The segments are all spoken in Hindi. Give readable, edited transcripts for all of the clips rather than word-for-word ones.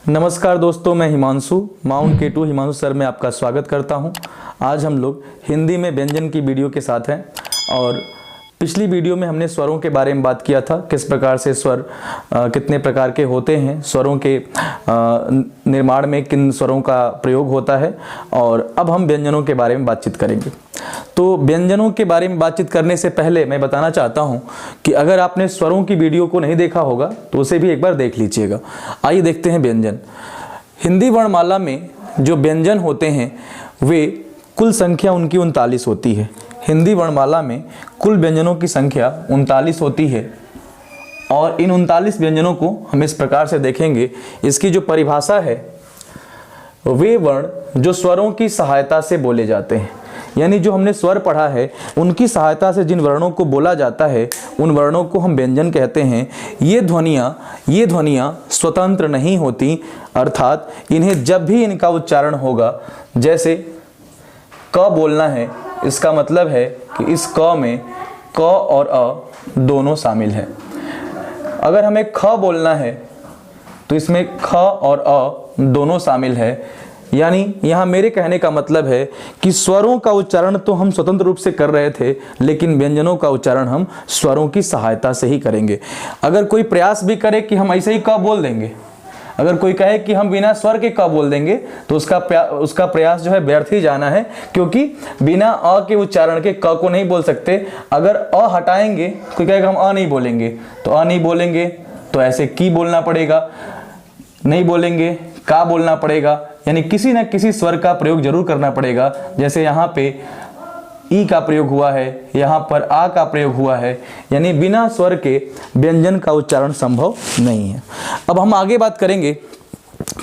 नमस्कार दोस्तों, मैं Himanshu mount K2 Himanshu sir में आपका स्वागत करता हूं। आज हम लोग हिंदी में व्यंजन की वीडियो के साथ हैं और पिछली वीडियो में हमने स्वरों के बारे में बात किया था, किस प्रकार से स्वर कितने प्रकार के होते हैं, स्वरों के निर्माण में किन स्वरों का प्रयोग होता है। और अब हम व्यंजनों के बारे में बातचीत करेंगे। तो व्यंजनों के बारे में बातचीत करने से पहले मैं बताना चाहता हूं कि अगर आपने स्वरों की वीडियो को नहीं देखा होगा तो उसे भी एक बार देख लीजिएगा। आइए देखते हैं व्यंजन। हिंदी वर्णमाला में जो व्यंजन होते हैं वे कुल संख्या उनकी 39 होती है। हिंदी वर्णमाला में कुल व्यंजनों की संख्या 39 होती है और इन 39 व्यंजनों को हम इस प्रकार से देखेंगे। इसकी जो परिभाषा है, वे वर्ण जो स्वरों की सहायता से बोले जाते हैं, यानी जो हमने स्वर पढ़ा है उनकी सहायता से जिन वर्णों को बोला जाता है उन वर्णों को हम व्यंजन कहते हैं। ये ध्वनियाँ स्वतंत्र नहीं होती, अर्थात इन्हें जब भी इनका उच्चारण होगा, जैसे क बोलना है, इसका मतलब है कि इस क में क और अ दोनों शामिल हैं। अगर हमें ख बोलना है तो इसमें ख और अ दोनों शामिल है। यानी यहाँ मेरे कहने का मतलब है कि स्वरों का उच्चारण तो हम स्वतंत्र रूप से कर रहे थे, लेकिन व्यंजनों का उच्चारण हम स्वरों की सहायता से ही करेंगे। अगर कोई प्रयास भी करे कि हम ऐसे ही क बोल देंगे, अगर कोई कहे कि हम बिना स्वर के क बोल देंगे, तो उसका प्रयास जो है व्यर्थ ही जाना है, क्योंकि बिना अ के उच्चारण के क को नहीं बोल सकते। अगर अ हटाएंगे, कोई कहेगा हम अ नहीं बोलेंगे, तो अ नहीं बोलेंगे तो ऐसे की बोलना पड़ेगा, नहीं बोलेंगे का बोलना पड़ेगा, यानी किसी न किसी स्वर का प्रयोग जरूर करना पड़ेगा। जैसे यहाँ पे ई का प्रयोग हुआ है, यहाँ पर आ का प्रयोग हुआ है, यानी बिना स्वर के व्यंजन का उच्चारण संभव नहीं है। अब हम आगे बात करेंगे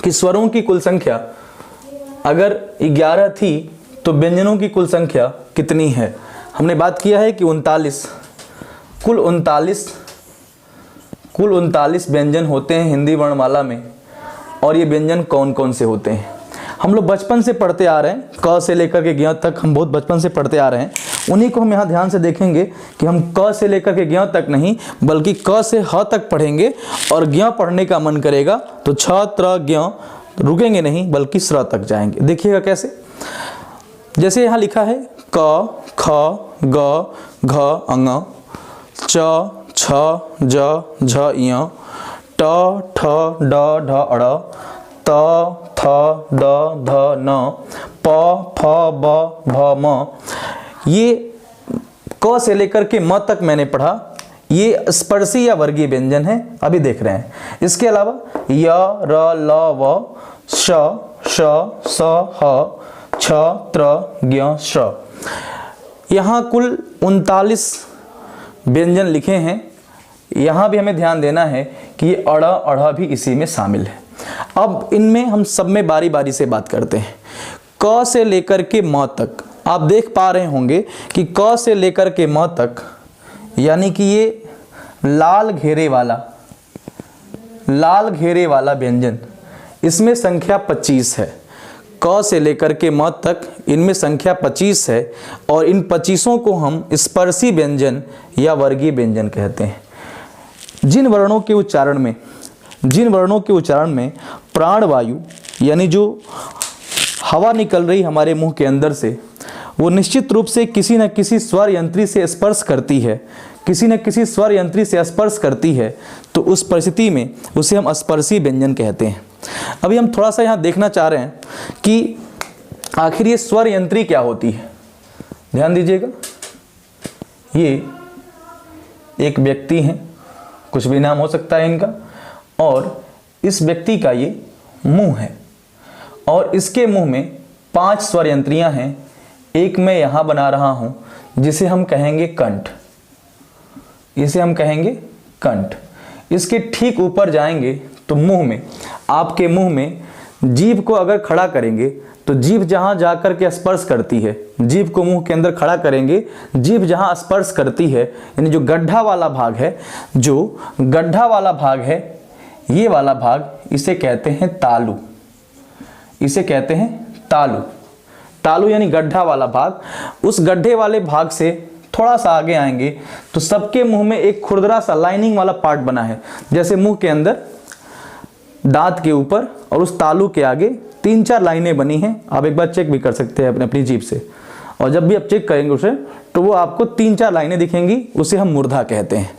कि स्वरों की कुल संख्या अगर 11 थी तो व्यंजनों की कुल संख्या कितनी है। हमने बात किया है कि 39 कुल 39 व्यंजन होते हैं हिंदी वर्णमाला में। और ये व्यंजन कौन कौन से होते हैं, हम लोग बचपन से पढ़ते आ रहे हैं, क से लेकर के ज्ञ तक हम बहुत बचपन से पढ़ते आ रहे हैं। उन्हीं को हम यहाँ ध्यान से देखेंगे कि हम क से लेकर के ज्ञ तक नहीं, बल्कि क से ह तक पढ़ेंगे। और ज्ञ पढ़ने का मन करेगा तो छ त्र ज्ञ रुकेंगे नहीं, बल्कि स्र तक जाएंगे। देखिएगा कैसे, जैसे यहाँ लिखा है क ख ग घ अंग च छ ज झ ञ ट ठ ड ढ अड़ त थ द ध न प फ ब भ म। ये क से लेकर के म तक मैंने पढ़ा, ये स्पर्शी या वर्गीय व्यंजन है, अभी देख रहे हैं। इसके अलावा य र ल व श श स ह छ त्र ज्ञ श। यहाँ कुल 39 व्यंजन लिखे हैं। यहाँ भी हमें ध्यान देना है कि ये अड़ा अढ़ा भी इसी में शामिल है। अब इनमें हम सब में बारी बारी से बात करते हैं। क से लेकर के म तक आप देख पा रहे होंगे कि क से लेकर के म तक, यानी कि ये लाल घेरे वाला व्यंजन, इसमें संख्या 25 है। क से लेकर के म तक इनमें संख्या 25 है और इन 25 को हम स्पर्शी व्यंजन या वर्गीय व्यंजन कहते हैं। जिन वर्णों के उच्चारण में प्राणवायु, यानी जो हवा निकल रही हमारे मुंह के अंदर से, वो निश्चित रूप से किसी न किसी स्वर यंत्री से स्पर्श करती है, तो उस परिस्थिति में उसे हम स्पर्शी व्यंजन कहते हैं। अभी हम थोड़ा सा यहाँ देखना चाह रहे हैं कि आखिर ये स्वर यंत्री क्या होती है। ध्यान दीजिएगा, ये एक व्यक्ति हैं, कुछ भी नाम हो सकता है इनका, और इस व्यक्ति का ये मुंह है और इसके मुंह में 5 स्वर यंत्रियां हैं। एक मैं यहां बना रहा हूं, जिसे हम कहेंगे कंठ, इसके ठीक ऊपर जाएंगे तो मुंह में, आपके मुंह में जीभ को अगर खड़ा करेंगे तो जीभ जहां जाकर के स्पर्श करती है, जीभ को मुंह के अंदर खड़ा करेंगे, जीभ जहां स्पर्श करती है, यानी जो गड्ढा वाला भाग है, ये वाला भाग, इसे कहते हैं तालु, यानी गड्ढा वाला भाग। उस गड्ढे वाले भाग से थोड़ा सा आगे आएंगे तो सबके मुंह में एक खुरदरा सा लाइनिंग वाला पार्ट बना है। जैसे मुंह के अंदर दांत के ऊपर और उस तालु के आगे 3-4 लाइनें बनी हैं। आप एक बार चेक भी कर सकते हैं अपनी जीभ से, और जब भी आप चेक करेंगे उसे तो वो आपको 3-4 लाइनें दिखेंगी। उसे हम मूर्धा कहते हैं,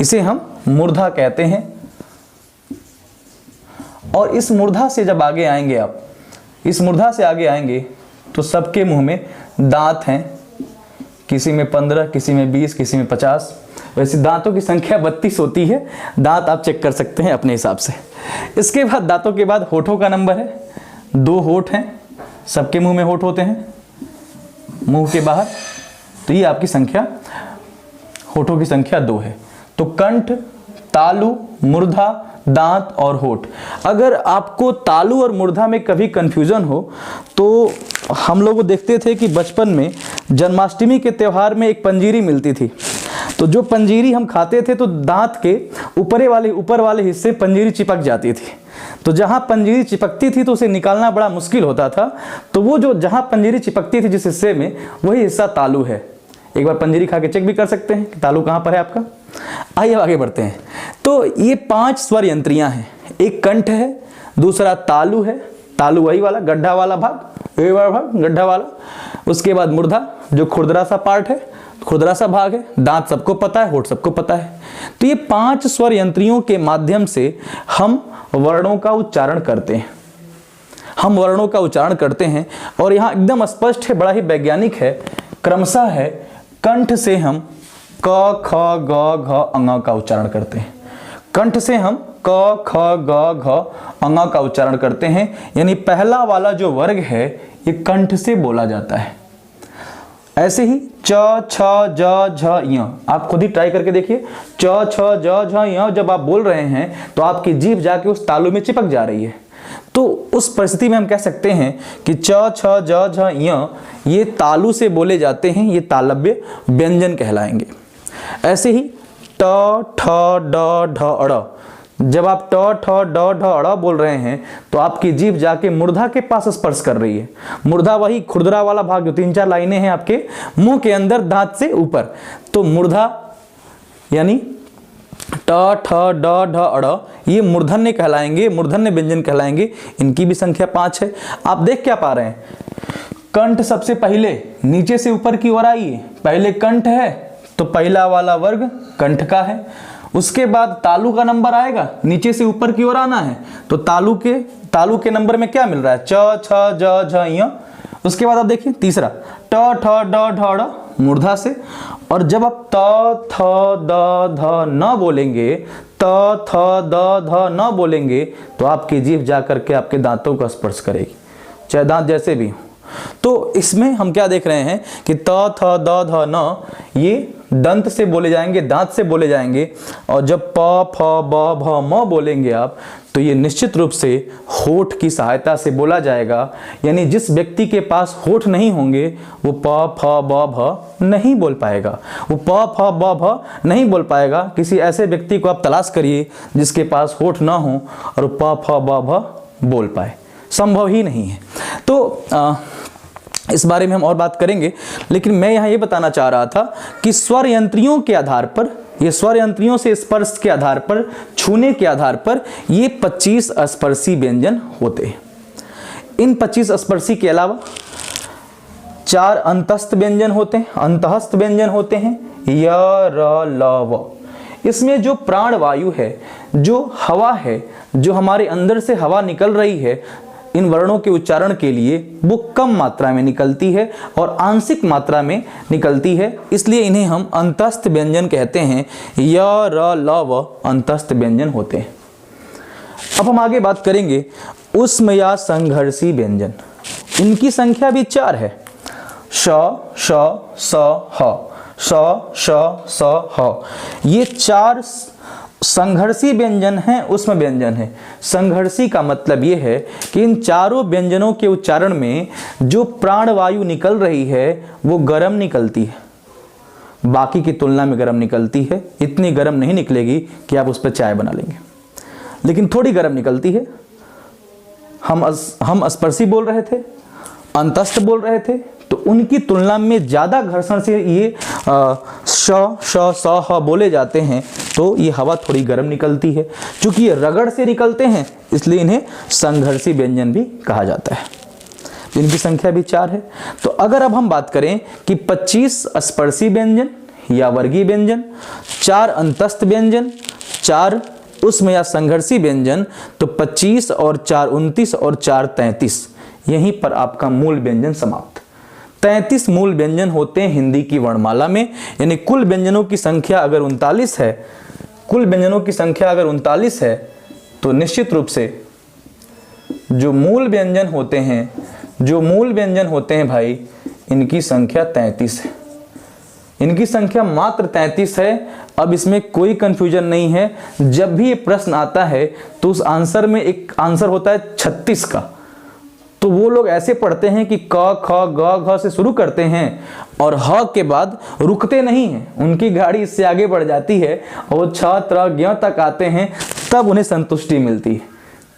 इसे हम मूर्धा कहते हैं। और इस मूर्धा से जब आगे आएंगे आप, इस मूर्धा से आगे आएंगे तो सबके मुंह में दांत हैं, किसी में 15, किसी में 20, किसी में 50। वैसे दांतों की संख्या 32 होती है। दांत आप चेक कर सकते हैं अपने हिसाब से। इसके बाद दांतों के बाद होठों का नंबर है। 2 होठ हैं, सबके मुंह में होठ होते हैं मुंह के बाहर। तो ये आपकी संख्या, होठों की संख्या 2 है। तो कंठ, तालु, मूर्धा, दांत और होठ। अगर आपको तालु और मूर्धा में कभी कंफ्यूजन हो तो हम लोग देखते थे कि बचपन में जन्माष्टमी के त्यौहार में एक पंजीरी मिलती थी। तो जो पंजीरी हम खाते थे तो दांत के ऊपर वाले हिस्से पंजीरी चिपक जाती थी। तो जहां पंजीरी चिपकती थी तो उसे निकालना बड़ा मुश्किल होता था। तो वो जो जहां पंजीरी चिपकती थी जिस हिस्से में, वही हिस्सा तालु है। एक बार पंजीरी खा के चेक भी कर सकते हैं कि तालु कहां पर है आपका। आइए आगे बढ़ते हैं। तो ये 5 स्वर यंत्रियां हैं। एक कंठ है, दूसरा तालु है, तालु वही वाला गड्ढा वाला भाग, ये वाला भाग गड्ढा वाला। उसके बाद मूर्धा जो खुरदरा सा पार्ट है, खुरदरा सा भाग है। दांत सबको पता है, होठ सबको पता है। तो ये 5 स्वर यंत्रियों के माध्यम से हम वर्णों का उच्चारण करते हैं। हम वर्णों का उच्चारण करते हैं और यहाँ एकदम स्पष्ट है, बड़ा ही वैज्ञानिक है। क्रमशः है, कंठ से हम क, ख, ग, घ, अंग का उच्चारण करते हैं। कंठ से हम क, ख, ग, घ, अंग का उच्चारण करते हैं। यानी पहला वाला जो वर्ग है ये कंठ से बोला जाता है। ऐसे ही च, छ, ज, झ, य। आप खुद ही ट्राई करके देखिए। च, छ, ज, झ, य जब आप बोल रहे हैं तो आपकी जीभ जाके उस तालु में चिपक जा रही है। तो उस परिस्थिति में हम कह सकते हैं कि च, छ, ज, झ, य ये तालु से बोले जाते हैं। ये तालव्य व्यंजन कहलाएंगे। ऐसे ही ट, ठ, ड, ढ, अड़। जब आप ट, ठ, ड, ढ, अड़ बोल रहे हैं तो आपकी जीभ जाके मूर्धा के पास स्पर्श कर रही है। मूर्धा वही खुरदरा वाला भाग जो 3-4 लाइनें हैं आपके मुंह के अंदर दांत से ऊपर। तो मूर्धा यानी ट, ठ, ड, ढ, अड़ ये मूर्धन्य कहलाएंगे, मूर्धन्य व्यंजन कहलाएंगे। इनकी भी संख्या 5 है। आप देख क्या पा रहे हैं, कंठ सबसे पहले नीचे से ऊपर की ओर आई है। पहले कंठ है तो पहला वाला वर्ग कंठ का है। उसके बाद तालु का नंबर आएगा, नीचे से ऊपर की ओर आना है। तो तालु के नंबर में क्या मिल रहा है, च, छ, ज, झ, य। उसके बाद आप देखिए तीसरा ट, ठ, ड, ढ, ड़ मूर्धा से। और जब आप त, थ, द, ध न बोलेंगे, त, थ, द, ध न बोलेंगे तो आपकी जीभ जा करके आपके दांतों का स्पर्श करेगी, चाहे दांत जैसे भी हो। तो इसमें हम क्या देख रहे हैं कि त, थ, द, ध, न ये दंत से बोले जाएंगे, दांत से बोले जाएंगे। और जब प, फ, ब, भ, म बोलेंगे आप तो ये निश्चित रूप से होठ की सहायता से बोला जाएगा। यानी जिस व्यक्ति के पास होठ नहीं होंगे वो प, फ, ब, भ नहीं बोल पाएगा। वो प, फ, ब, भ नहीं बोल पाएगा। किसी ऐसे व्यक्ति को आप तलाश करिए जिसके पास होठ ना हो और वो प, फ, ब, भ बोल पाए, संभव ही नहीं है। तो इस बारे में हम और बात करेंगे, लेकिन मैं यहाँ ये बताना चाह रहा था कि स्वर यंत्रियों के आधार पर, ये स्वर यंत्रियों से स्पर्श के आधार पर, छूने के आधार पर ये 25 स्पर्शी व्यंजन होते हैं। इन 25 स्पर्शी के अलावा 4 अंतस्थ व्यंजन होते हैं, अंतहस्थ व्यंजन होते हैं, य, र, ल, व। इसमें जो प्राण वायु है, जो हवा है, जो हमारे अंदर से हवा निकल रही है, इन वर्णों के उच्चारण के लिए वो कम मात्रा में निकलती है और आंशिक मात्रा में निकलती है। इसलिए इन्हें हम अंतस्थ व्यंजन कहते हैं। य, र, ल, व अंतस्थ व्यंजन होते हैं। अब हम आगे बात करेंगे उष्म या संघर्षी व्यंजन। इनकी संख्या भी 4 है। श, श, स, ह, श, श, स, ह। ये 4 संघर्षी व्यंजन हैं, उष्म व्यंजन है। संघर्षी का मतलब ये है कि इन चारों व्यंजनों के उच्चारण में जो प्राणवायु निकल रही है वो गर्म निकलती है, बाकी की तुलना में गर्म निकलती है। इतनी गर्म नहीं निकलेगी कि आप उस पर चाय बना लेंगे, लेकिन थोड़ी गर्म निकलती है। हम स्पर्शी बोल रहे थे, अंतस्थ बोल रहे थे, तो उनकी तुलना में ज़्यादा घर्षण से ये श श स ह बोले जाते हैं, तो ये हवा थोड़ी गर्म निकलती है। चूँकि ये रगड़ से निकलते हैं इसलिए इन्हें संघर्षी व्यंजन भी कहा जाता है। तो इनकी संख्या भी 4 है। तो अगर अब हम बात करें कि 25 स्पर्शी व्यंजन या वर्गीय व्यंजन, 4 अंतस्थ व्यंजन, 4 उष्म या संघर्षी व्यंजन, तो 25 और 4 29 और 4 33, यहीं पर आपका मूल व्यंजन समाप्त। 33 मूल व्यंजन होते हैं हिंदी की वर्णमाला में, यानी कुल व्यंजनों की संख्या अगर 39 है, कुल व्यंजनों की संख्या अगर 39 है, तो निश्चित रूप से जो मूल व्यंजन होते हैं भाई, इनकी संख्या 33 है। इनकी संख्या मात्र 33 है। अब इसमें कोई कंफ्यूजन नहीं है। जब भी ये प्रश्न आता है तो उस आंसर में एक आंसर होता है 36 का, तो वो लोग ऐसे पढ़ते हैं कि क ख ग घ से शुरू करते हैं और ह के बाद रुकते नहीं हैं। उनकी गाड़ी इससे आगे बढ़ जाती है और वो छ त्र ज्ञ तक आते हैं, तब उन्हें संतुष्टि मिलती है।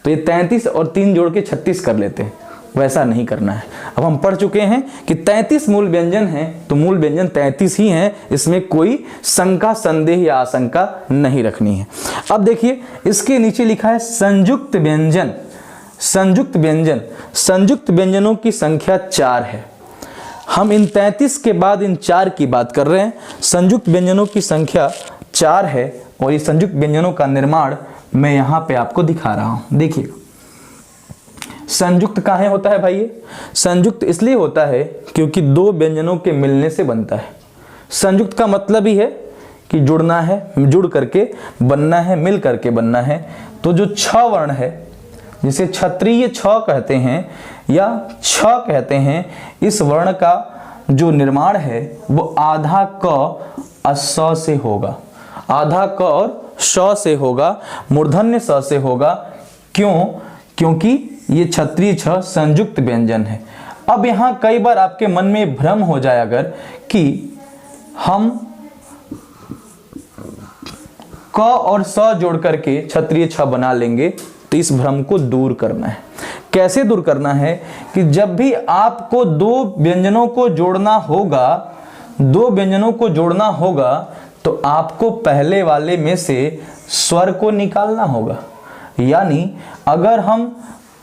तो ये 33 और 3 जोड़ के 36 कर लेते हैं, वैसा नहीं करना है। अब हम पढ़ चुके हैं कि 33 मूल व्यंजन हैं, तो मूल व्यंजन 33 ही हैं, इसमें कोई शंका संदेह या आशंका नहीं रखनी है। अब देखिए इसके नीचे लिखा है संयुक्त व्यंजन। संयुक्त व्यंजन, संयुक्त व्यंजनों की संख्या 4 है। हम इन 33 के बाद इन 4 की बात कर रहे हैं। संयुक्त व्यंजनों की संख्या 4 है और ये संयुक्त व्यंजनों का निर्माण मैं यहाँ पे आपको दिखा रहा हूँ। देखिए संयुक्त काहे होता है भाई? ये संयुक्त इसलिए होता है क्योंकि 2 व्यंजनों के मिलने से बनता है। संयुक्त का मतलब ही है कि जुड़ना है, जुड़ करके बनना है, मिल करके बनना है। तो जो 6 वर्ण है, जिसे क्षत्रिय 6 कहते हैं या 6 कहते हैं, इस वर्ण का जो निर्माण है वो आधा क और स से होगा। आधा क और श से होगा, मूर्धन्य स से होगा। क्यों? क्योंकि ये क्षत्रिय 6 संयुक्त व्यंजन है। अब यहाँ कई बार आपके मन में भ्रम हो जाए अगर कि हम क और स जोड़ करके क्षत्रिय 6 बना लेंगे, तो इस भ्रम को दूर करना है। कैसे दूर करना है? कि जब भी आपको 2 व्यंजनों को जोड़ना होगा, 2 व्यंजनों को जोड़ना होगा, तो आपको पहले वाले में से स्वर को निकालना होगा। यानी अगर हम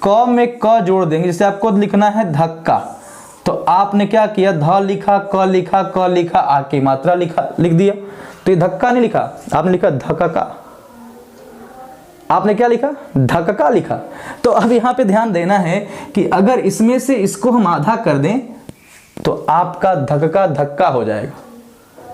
क में क जोड़ देंगे, जैसे आपको लिखना है धक्का, तो आपने क्या किया? ध लिखा, क लिखा, क लिखा, आ की मात्रा लिख दिया, तो ये धक्का नहीं लिखा, आपने लिखा धक्का। आपने क्या लिखा? धक्का लिखा। तो अब यहाँ पे ध्यान देना है कि अगर इसमें से इसको हम आधा कर दें तो आपका धक्का धक्का हो जाएगा।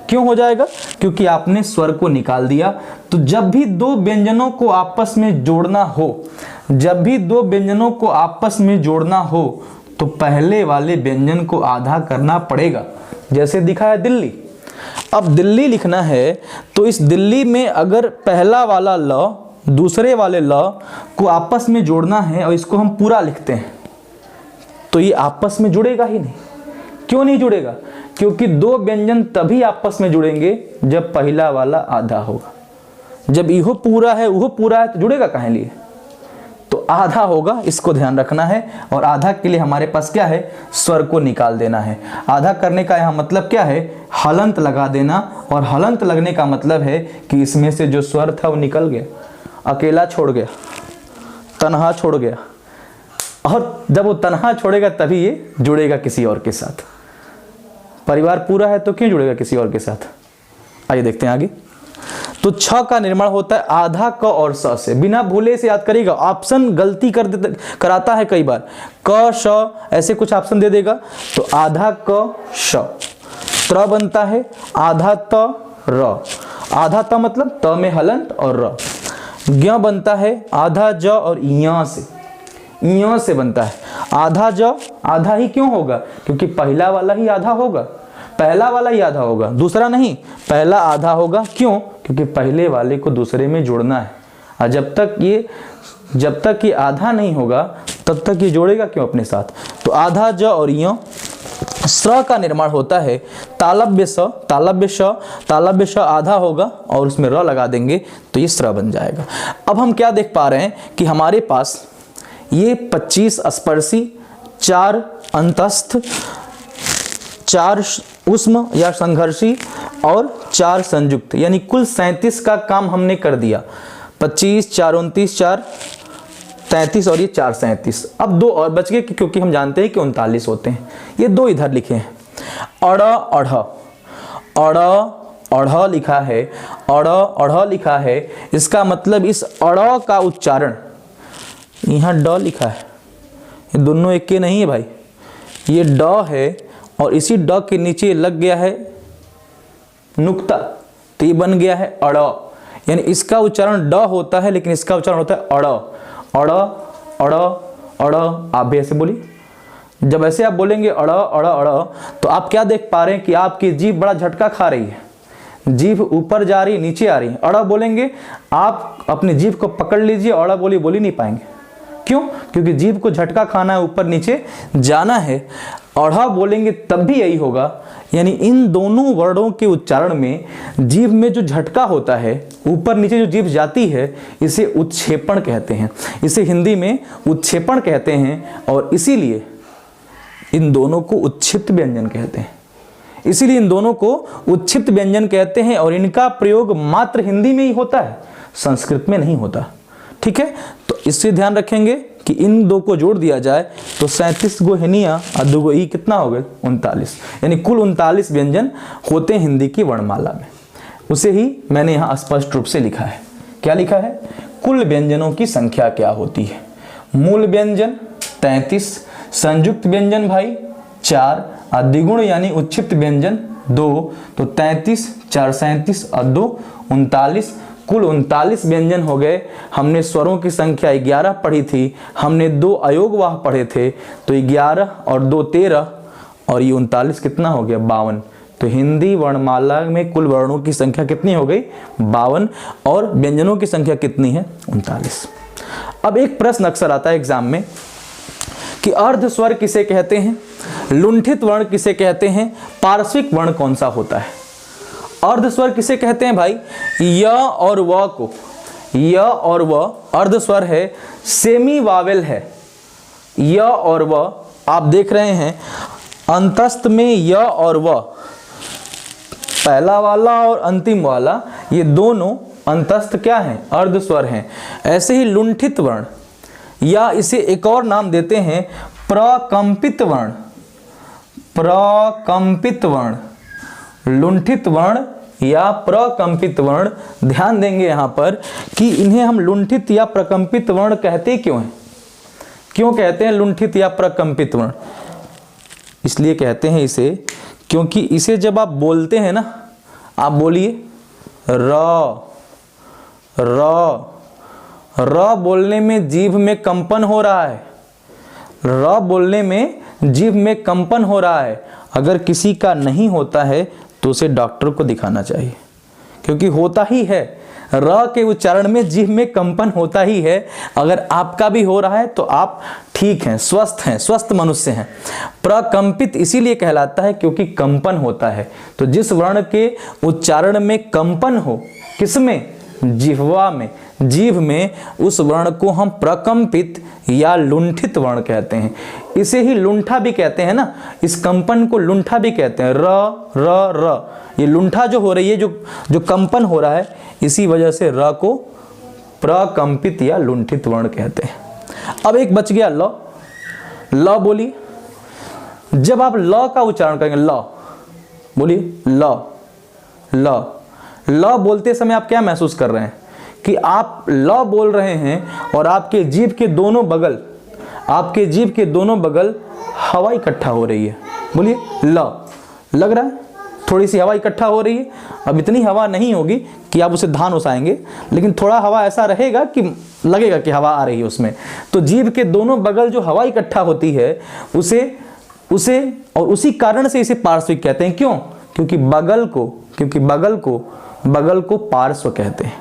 क्यों हो जाएगा? क्योंकि आपने स्वर को निकाल दिया। तो जब भी 2 व्यंजनों को आपस में जोड़ना हो, जब भी 2 व्यंजनों को आपस में जोड़ना हो, तो पहले वाले व्यंजन को आधा करना पड़ेगा। जैसे दिखा है दिल्ली। अब दिल्ली लिखना है तो इस दिल्ली में अगर पहला वाला ल दूसरे वाले ल को आपस में जोड़ना है और इसको हम पूरा लिखते हैं, तो ये आपस में जुड़ेगा ही नहीं। क्यों नहीं जुड़ेगा? क्योंकि 2 व्यंजन तभी आपस में जुड़ेंगे जब पहला वाला आधा होगा। जब इहो पूरा है उहो पूरा है, तो जुड़ेगा काहे लिए? तो आधा होगा, इसको ध्यान रखना है। और आधा के लिए हमारे पास क्या है? स्वर को निकाल देना है। आधा करने का यहाँ मतलब क्या है? हलंत लगा देना। और हलंत लगने का मतलब है कि इसमें से जो स्वर था वो निकल गया, अकेला छोड़ गया, तन्हा छोड़ गया। और जब वो तन्हा छोड़ेगा तभी ये जुड़ेगा किसी और के साथ। परिवार पूरा है तो क्यों जुड़ेगा किसी और के साथ? आइए देखते हैं आगे। तो 6 का निर्माण होता है आधा क और स से। बिना भूले से याद करिएगा, ऑप्शन गलती कराता है कई बार। क श ऐसे कुछ ऑप्शन दे देगा, तो आधा क श, त्र बनता है आधा त र। आधा त मतलब त में हलंत और र। ज्ञ बनता है आधा ज और य से, य से बनता है। आधा ज, आधा ही क्यों होगा? क्योंकि पहला वाला ही आधा होगा, पहला वाला ही आधा होगा, दूसरा नहीं। पहला आधा होगा, क्यों? क्योंकि पहले वाले को दूसरे में जोड़ना है। और जब तक ये आधा नहीं होगा तब तक ये जोड़ेगा क्यों अपने साथ? तो आधा ज और य। स्र का निर्माण होता है तालव्य स, तालव्य श, तालव्य श आधा होगा और उसमें र लगा देंगे तो ये स्र बन जाएगा। अब हम क्या देख पा रहे हैं कि हमारे पास ये 25 स्पर्शी, 4 अंतस्थ, 4 ऊष्म या संघर्षी और 4 संयुक्त, यानी कुल 37 का काम हमने कर दिया। 25, 4 29, 4 33 और ये 4 37। अब 2 और बच गए क्योंकि हम जानते हैं कि 39 होते हैं। ये 2 इधर लिखे हैं। अड़ अढ़, अड़ अढ़ लिखा है, अड़ अढ़ लिखा है। इसका मतलब इस अड़ का उच्चारण, यहाँ ड लिखा है, ये दोनों एक के नहीं है भाई, ये ड है और इसी ड के नीचे लग गया है नुक्ता, तो ये बन गया है अड़। यानी इसका उच्चारण ड होता है लेकिन इसका उच्चारण होता है अड़। अड़ अड़ अड़, आप भी ऐसे बोलिए। जब ऐसे आप बोलेंगे अड़ अड़ अड़, तो आप क्या देख पा रहे हैं कि आपकी जीभ बड़ा झटका खा रही है, जीभ ऊपर जा रही है, नीचे आ रही है। अड़ बोलेंगे आप अपनी जीभ को पकड़ लीजिए, अड़ बोल ही नहीं पाएंगे। क्यों? क्योंकि जीभ को झटका खाना है, ऊपर नीचे जाना है। अढ़ा बोलेंगे तब भी यही होगा। यानी इन दोनों वर्णों के उच्चारण में जीभ में जो झटका होता है, ऊपर नीचे जो जीभ जाती है, इसे उत्क्षेपण कहते हैं। इसे हिंदी में उत्क्षेपण कहते हैं और इसीलिए इन दोनों को उत्क्षिप्त व्यंजन कहते हैं। इसीलिए इन दोनों को उत्क्षिप्त व्यंजन कहते हैं और इनका प्रयोग मात्र हिंदी में ही होता है, संस्कृत में नहीं होता। ठीक है, तो इससे ध्यान रखेंगे कि इन 2 को जोड़ दिया जाए तो 37 गो हिनिया और 2 गो ई कितना हो गए? 39। यानी कुल 39 व्यंजन होते हैं हिंदी की वर्णमाला में। उसे ही मैंने यहाँ स्पष्ट रूप से लिखा है। क्या लिखा है? कुल व्यंजनों की संख्या क्या होती है? मूल व्यंजन 33, संयुक्त व्यंजन भाई 4, और द्विगुण यानी उत्क्षिप्त व्यंजन 2, तो 33, 4 37 और 2 39, कुल 39 व्यंजन हो गए। हमने स्वरों की संख्या 11 पढ़ी थी, हमने 2 अयोगवाह पढ़े थे, तो 11 और 2 13 और ये 39 कितना हो गया? 52। तो हिंदी वर्णमाला में कुल वर्णों की संख्या कितनी हो गई? 52। और व्यंजनों की संख्या कितनी है? 39। अब एक प्रश्न अक्सर आता है एग्जाम में कि अर्ध स्वर किसे कहते हैं, लुंठित वर्ण किसे कहते हैं, पार्श्विक वर्ण कौन सा होता है? अर्ध स्वर किसे कहते हैं भाई? य और व को, य और व अर्ध स्वर है, सेमी वावेल है। य और व आप देख रहे हैं अंतस्थ में य और व, पहला वाला और अंतिम वाला, ये दोनों अंतस्थ क्या हैं? अर्ध स्वर हैं। ऐसे ही लुंठित वर्ण, या इसे एक और नाम देते हैं प्रकंपित वर्ण। प्रकंपित वर्ण, लुंठित वर्ण या प्रकंपित वर्ण, ध्यान देंगे यहाँ पर कि इन्हें हम लुंठित या प्रकंपित वर्ण कहते क्यों हैं? क्यों कहते हैं लुंठित या प्रकंपित वर्ण? इसलिए कहते हैं इसे क्योंकि इसे जब आप बोलते हैं ना, आप बोलिए र, र, र बोलने में जीभ में कंपन हो रहा है। र बोलने में जीभ में कंपन हो रहा है। अगर किसी का नहीं होता है तो उसे डॉक्टर को दिखाना चाहिए, क्योंकि होता ही है। र के उच्चारण में जीभ में कंपन होता ही है। अगर आपका भी हो रहा है तो आप ठीक हैं, स्वस्थ मनुष्य हैं। प्रकंपित इसीलिए कहलाता है क्योंकि कंपन होता है। तो जिस वर्ण के उच्चारण में कंपन हो, किसमें? जिह्वा में, जीभ में, उस वर्ण को हम प्रकंपित या लुंठित वर्ण कहते हैं। इसे ही लुंठा भी कहते हैं ना, इस कंपन को लुंठा भी कहते हैं। र र र, ये लुंठा जो हो रही है, जो कंपन हो रहा है, इसी वजह से र को प्रकंपित या लुंठित वर्ण कहते हैं। अब एक बच गया ल। ल बोलिए। जब आप ल का उच्चारण करेंगे, ल बोलिए, ल ल, ल बोलते समय आप क्या महसूस कर रहे हैं? कि आप ल बोल रहे हैं और आपके जीभ के दोनों बगल, आपके जीभ के दोनों बगल हवा इकट्ठा हो रही है। बोलिए ल, लग रहा है थोड़ी सी हवा इकट्ठा हो रही है। अब इतनी हवा नहीं होगी कि आप उसे धान उसाएंगे, लेकिन थोड़ा हवा ऐसा रहेगा कि लगेगा कि हवा आ रही है उसमें। तो जीभ के दोनों बगल जो हवा इकट्ठा होती है, उसे और उसी कारण से इसे पार्श्विक कहते हैं। क्यों? क्योंकि बगल को पार्श्व कहते हैं,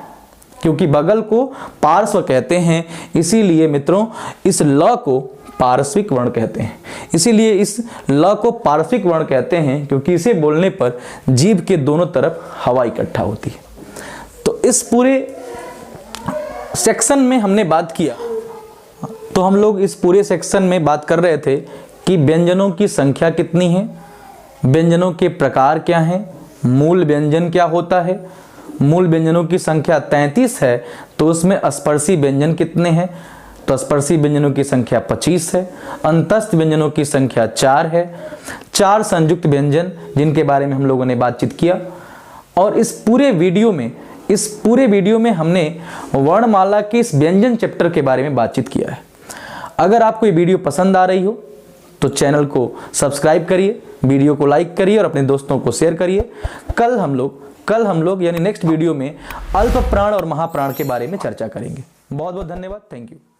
क्योंकि बगल को पार्श्व कहते हैं। इसीलिए मित्रों इस ल को पार्श्विक वर्ण कहते हैं। इसीलिए इस ल को पार्श्विक वर्ण कहते हैं क्योंकि इसे बोलने पर जीभ के दोनों तरफ हवा इकट्ठा होती है। तो इस पूरे सेक्शन में हमने बात किया, तो हम लोग इस पूरे सेक्शन में बात कर रहे थे कि व्यंजनों की संख्या कितनी है, व्यंजनों के प्रकार क्या हैं, मूल व्यंजन क्या होता है, मूल व्यंजनों की संख्या 33 है तो उसमें स्पर्शी व्यंजन कितने हैं, तो स्पर्शी व्यंजनों की संख्या 25 है। अंतस्थ व्यंजनों की संख्या 4 है। 4 संयुक्त व्यंजन जिनके बारे में हम लोगों ने बातचीत किया। और इस पूरे वीडियो में हमने वर्णमाला के इस व्यंजन चैप्टर के बारे में बातचीत किया है। अगर आपको ये वीडियो पसंद आ रही हो तो चैनल को सब्सक्राइब करिए, वीडियो को लाइक करिए और अपने दोस्तों को शेयर करिए। कल हम लोग यानी नेक्स्ट वीडियो में अल्प प्राण और महाप्राण के बारे में चर्चा करेंगे। बहुत बहुत धन्यवाद। Thank you.